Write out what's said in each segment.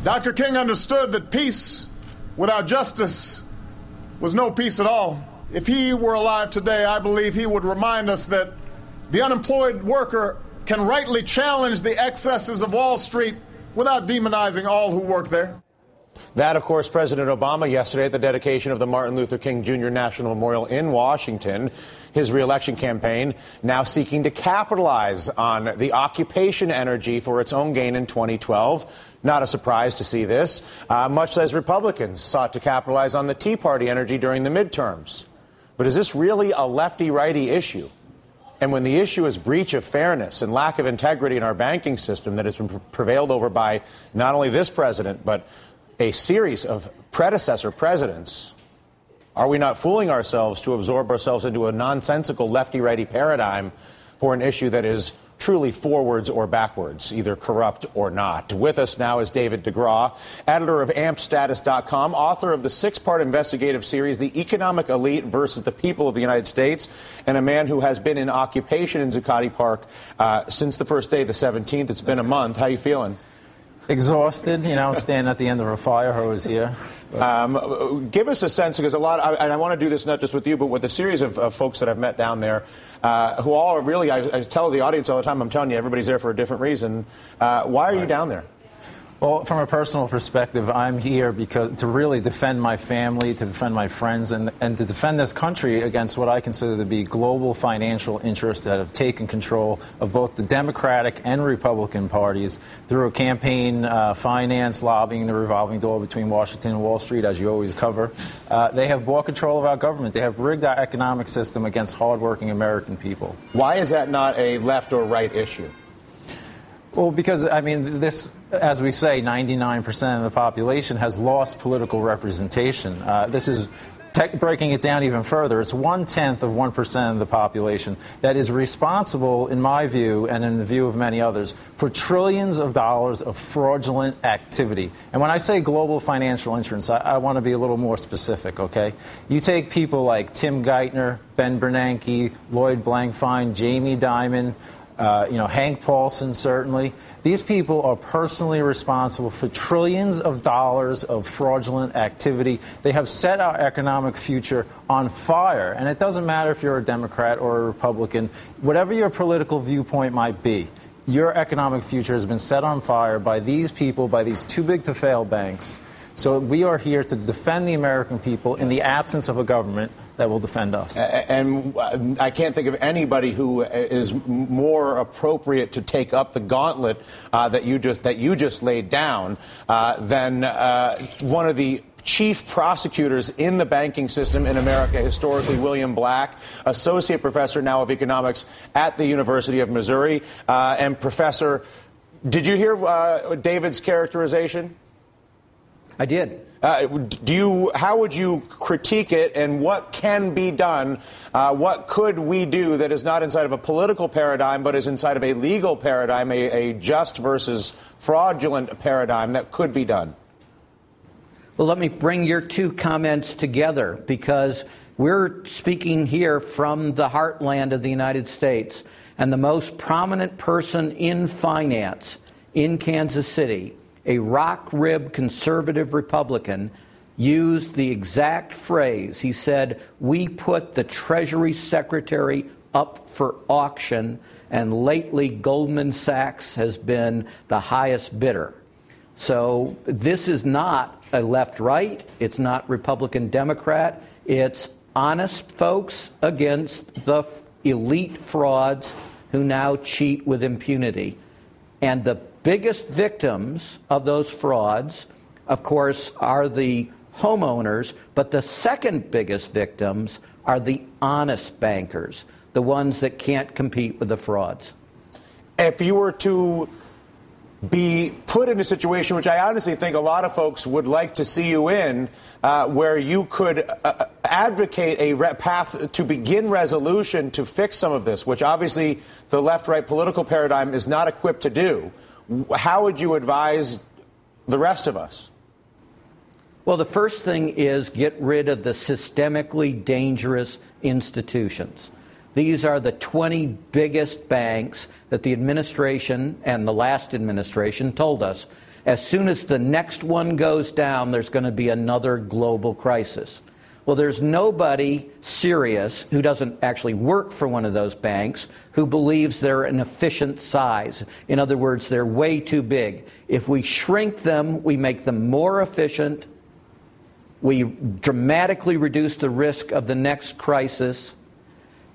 Dr. King understood that peace without justice was no peace at all. If he were alive today, I believe he would remind us that the unemployed worker can rightly challenge the excesses of Wall Street without demonizing all who work there. That, of course, President Obama yesterday at the dedication of the Martin Luther King Jr. National Memorial in Washington. His reelection campaign now seeking to capitalize on the occupation energy for its own gain in 2012. Not a surprise to see this, much as Republicans sought to capitalize on the Tea Party energy during the midterms. But is this really a lefty-righty issue? And when the issue is breach of fairness and lack of integrity in our banking system that has been prevailed over by not only this president, but a series of predecessor presidents, are we not fooling ourselves to absorb ourselves into a nonsensical lefty-righty paradigm for an issue that is truly forwards or backwards, either corrupt or not? With us now is David DeGraw, editor of AmpStatus.com, author of the 6-part investigative series, The Economic Elite versus the People of the United States, and a man who has been in occupation in Zuccotti Park since the first day, the 17th. It's been a month. How you feeling? Exhausted, standing at the end of a fire hose here. Give us a sense, because and I want to do this not just with you, but with a series of folks that I've met down there who all are really, I tell the audience all the time, I'm telling you, everybody's there for a different reason. Why are you down there? Well, from a personal perspective, I'm here to really defend my family, to defend my friends, and to defend this country against what I consider to be global financial interests that have taken control of both the Democratic and Republican parties through a campaign finance, lobbying, the revolving door between Washington and Wall Street, as you always cover. They have bought control of our government. They have rigged our economic system against hardworking American people. Why is that not a left or right issue? Well, because, this, as we say, 99% of the population has lost political representation. This is breaking it down even further. It's 1/10 of 1% of the population that is responsible, in my view, and in the view of many others, for trillions of dollars of fraudulent activity. And when I say global financial interests, I want to be a little more specific, okay? You take people like Tim Geithner, Ben Bernanke, Lloyd Blankfein, Jamie Dimon, Hank Paulson, certainly. These people are personally responsible for trillions of dollars of fraudulent activity. They have set our economic future on fire. And it doesn't matter if you're a Democrat or a Republican, whatever your political viewpoint might be, your economic future has been set on fire by these people, by these too-big-to-fail banks. So we are here to defend the American people in the absence of a government that will defend us. And I can't think of anybody who is more appropriate to take up the gauntlet that you just laid down than one of the chief prosecutors in the banking system in America, historically William Black, associate professor now of economics at the University of Missouri. And Professor, did you hear David's characterization? I did. How would you critique it, and what can be done? What could we do that is not inside of a political paradigm, but is inside of a legal paradigm, a just versus fraudulent paradigm that could be done? Well, let me bring your two comments together, because we're speaking here from the heartland of the United States, and the most prominent person in finance in Kansas City, a rock-ribbed conservative Republican, used the exact phrase. He said, "We put the Treasury Secretary up for auction, and lately Goldman Sachs has been the highest bidder." So this is not a left-right. It's not Republican-Democrat. It's honest folks against the elite frauds who now cheat with impunity. And the biggest victims of those frauds, of course, are the homeowners, but the second biggest victims are the honest bankers, the ones that can't compete with the frauds. If you were to be put in a situation, which I honestly think a lot of folks would like to see you in, where you could advocate a path to begin resolution to fix some of this, which obviously the left-right political paradigm is not equipped to do, how would you advise the rest of us? Well, the first thing is get rid of the systemically dangerous institutions. These are the 20 biggest banks that the administration and the last administration told us as soon as the next one goes down, there's going to be another global crisis. Well, there's nobody serious who doesn't actually work for one of those banks who believes they're an efficient size. In other words, they're way too big. If we shrink them, we make them more efficient, we dramatically reduce the risk of the next crisis,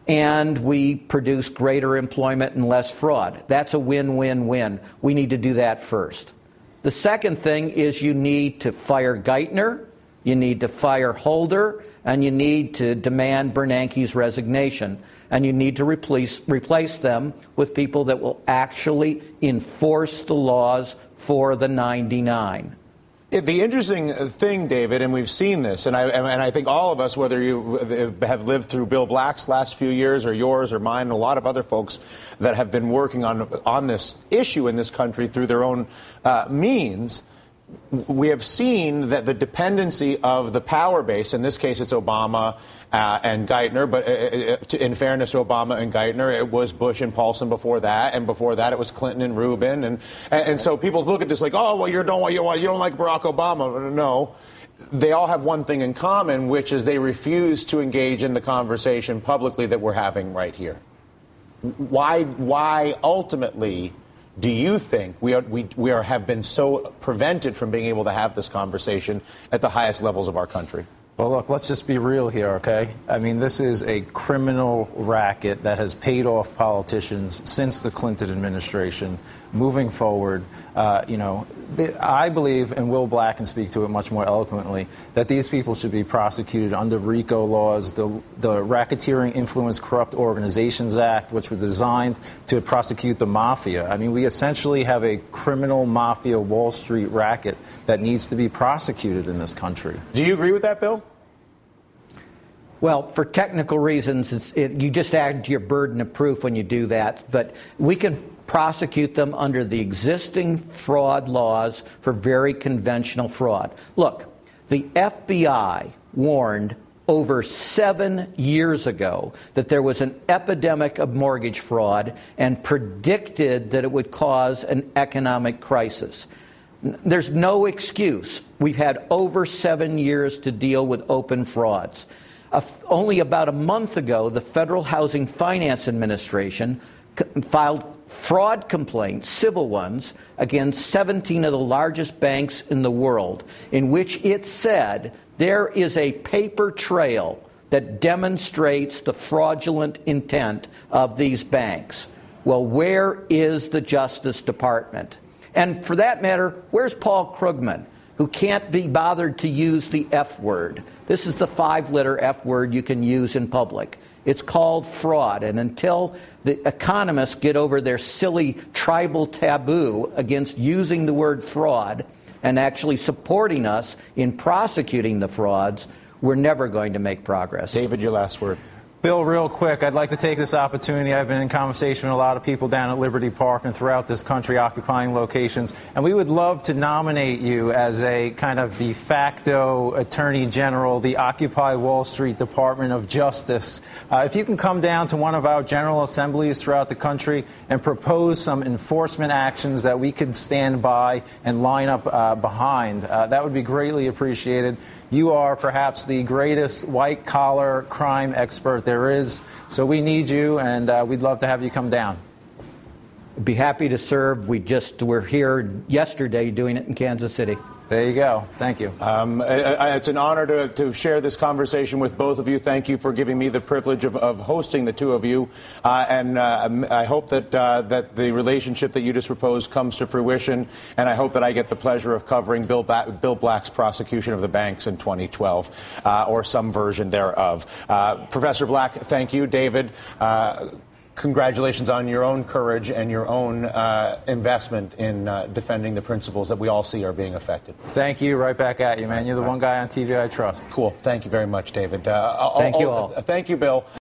and we produce greater employment and less fraud. That's a win-win-win. We need to do that first. The second thing is you need to fire Geithner, you need to fire Holder, and you need to demand Bernanke's resignation. And you need to replace them with people that will actually enforce the laws for the 99. The interesting thing, David, and we've seen this, and I think all of us, whether you have lived through Bill Black's last few years or yours or mine, and a lot of other folks that have been working on this issue in this country through their own means, we have seen that the dependency of the power base, in this case it's Obama and Geithner, but in fairness to Obama and Geithner, it was Bush and Paulson before that, and before that it was Clinton and Rubin, and so people look at this like, oh, well, you don't like Barack Obama. No, they all have one thing in common, which is they refuse to engage in the conversation publicly that we're having right here. Why ultimately do you think we have been so prevented from being able to have this conversation at the highest levels of our country? Well, look, let's just be real here, okay? I mean, this is a criminal racket that has paid off politicians since the Clinton administration. Moving forward, I believe, and Will Black can speak to it much more eloquently, that these people should be prosecuted under RICO laws, the Racketeering Influence Corrupt Organizations Act, which was designed to prosecute the mafia. I mean, we essentially have a criminal mafia Wall Street racket that needs to be prosecuted in this country. Do you agree with that, Bill? Well, for technical reasons, you just add your burden of proof when you do that. But we can prosecute them under the existing fraud laws for very conventional fraud. Look, the FBI warned over 7 years ago that there was an epidemic of mortgage fraud and predicted that it would cause an economic crisis. There's no excuse. We've had over 7 years to deal with open frauds. Only about a month ago, the Federal Housing Finance Administration filed fraud complaints, civil ones, against 17 of the largest banks in the world, in which it said there is a paper trail that demonstrates the fraudulent intent of these banks. Well, where is the Justice Department? And for that matter, where's Paul Krugman, who can't be bothered to use the F word? This is the 5-letter F word you can use in public. It's called fraud, and until the economists get over their silly tribal taboo against using the word fraud and actually supporting us in prosecuting the frauds, we're never going to make progress. David, your last word. Bill, real quick, I'd like to take this opportunity. I've been in conversation with a lot of people down at Liberty Park and throughout this country occupying locations, and we would love to nominate you as a kind of de facto Attorney General, the Occupy Wall Street Department of Justice. If you can come down to one of our General Assemblies throughout the country and propose some enforcement actions that we could stand by and line up behind, that would be greatly appreciated. You are perhaps the greatest white-collar crime expert there is, so we need you, and we'd love to have you come down. Be happy to serve. We're here yesterday doing it in Kansas City. There you go. Thank you. It's an honor to share this conversation with both of you. Thank you for giving me the privilege of hosting the two of you. And I hope that the relationship that you just proposed comes to fruition. And I hope that I get the pleasure of covering Bill Black's prosecution of the banks in 2012 or some version thereof. Professor Black, thank you. David, congratulations on your own courage and your own investment in defending the principles that we all see are being affected. Thank you. Right back at you, man. You're the one guy on TV I trust. Cool. Thank you very much, David. Thank you all. Thank you, Bill.